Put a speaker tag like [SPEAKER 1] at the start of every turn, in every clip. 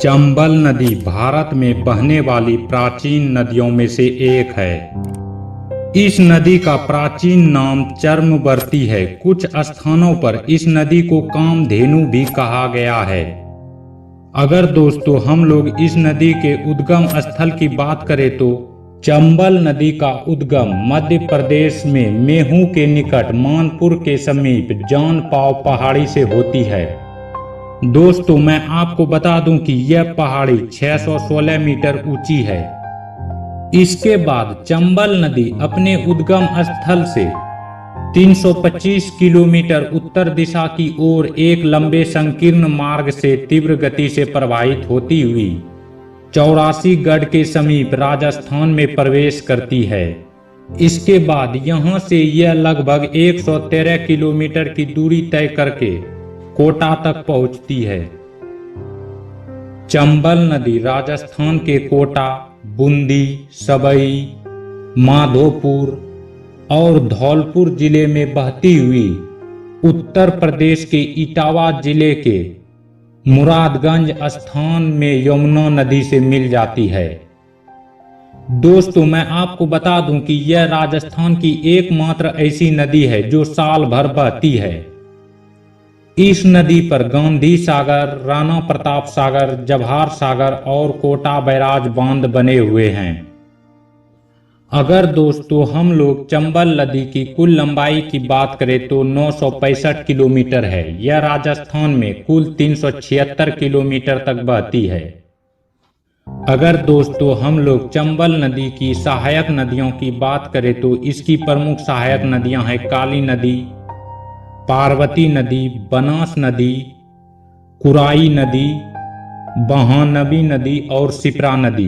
[SPEAKER 1] चंबल नदी भारत में बहने वाली प्राचीन नदियों में से एक है। इस नदी का प्राचीन नाम चर्मवर्ती है। कुछ स्थानों पर इस नदी को कामधेनु भी कहा गया है। अगर दोस्तों हम लोग इस नदी के उद्गम स्थल की बात करें तो चंबल नदी का उद्गम मध्य प्रदेश में मेहू के निकट मानपुर के समीप जानपाव पहाड़ी से होती है। दोस्तों मैं आपको बता दूं कि यह पहाड़ी 616 मीटर ऊंची है। इसके बाद चंबल नदी अपने उद्गम स्थल से 325 किलोमीटर उत्तर दिशा की ओर एक लंबे संकीर्ण मार्ग से तीव्र गति से प्रवाहित होती हुई 84 गढ़ के समीप राजस्थान में प्रवेश करती है। इसके बाद यहां से यह लगभग 113 किलोमीटर की दूरी तय करके कोटा तक पहुंचती है। चंबल नदी राजस्थान के कोटा, बूंदी, सवई, माधोपुर और धौलपुर जिले में बहती हुई उत्तर प्रदेश के इटावा जिले के मुरादगंज स्थान में यमुना नदी से मिल जाती है। दोस्तों मैं आपको बता दूं कि यह राजस्थान की एकमात्र ऐसी नदी है जो साल भर बहती है। इस नदी पर गांधी सागर, राणा प्रताप सागर, जवाहर सागर और कोटा बैराज बांध बने हुए हैं। अगर दोस्तों हम लोग चंबल नदी की कुल लंबाई की बात करें तो 965 किलोमीटर है। यह राजस्थान में कुल 376 किलोमीटर तक बहती है। अगर दोस्तों हम लोग चंबल नदी की सहायक नदियों की बात करें तो इसकी प्रमुख सहायक नदियां हैं काली नदी, पार्वती नदी, बनास नदी, कुराई नदी, बहानबी नदी और सिप्रा नदी।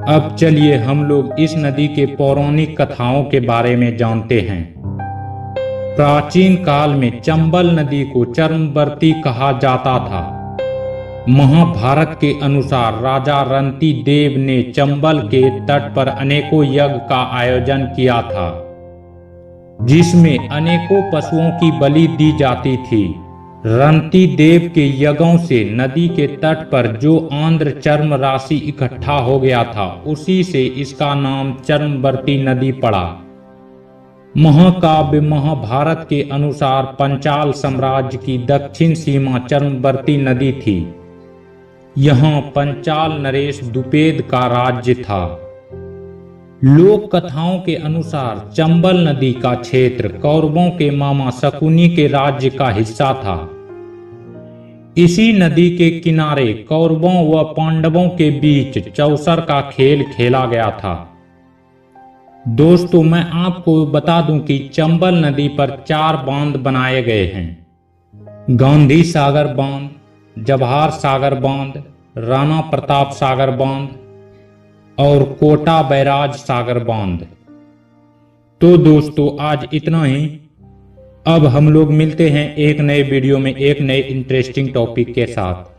[SPEAKER 1] अब चलिए हम लोग इस नदी के पौराणिक कथाओं के बारे में जानते हैं। प्राचीन काल में चंबल नदी को चर्मवर्ती कहा जाता था। महाभारत के अनुसार राजा रंती देव ने चंबल के तट पर अनेकों यज्ञ का आयोजन किया था, जिसमें अनेकों पशुओं की बलि दी जाती थी। रंती देव के यज्ञों से नदी के तट पर जो आंध्र चर्म राशि इकट्ठा हो गया था, उसी से इसका नाम चर्मवर्ती नदी पड़ा। महाकाव्य महाभारत के अनुसार पंचाल साम्राज्य की दक्षिण सीमा चर्मवर्ती नदी थी। यहाँ पंचाल नरेश द्विपेद का राज्य था। लोक कथाओं के अनुसार चंबल नदी का क्षेत्र कौरवों के मामा शकुनी के राज्य का हिस्सा था। इसी नदी के किनारे कौरवों व पांडवों के बीच चौसर का खेल खेला गया था। दोस्तों मैं आपको बता दूं कि चंबल नदी पर 4 बांध बनाए गए हैं। गांधी सागर बांध, जवाहर सागर बांध, राणा प्रताप सागर बांध और कोटा बैराज सागर बांध। तो दोस्तों आज इतना ही। अब हम लोग मिलते हैं एक नए वीडियो में एक नए इंटरेस्टिंग टॉपिक के साथ।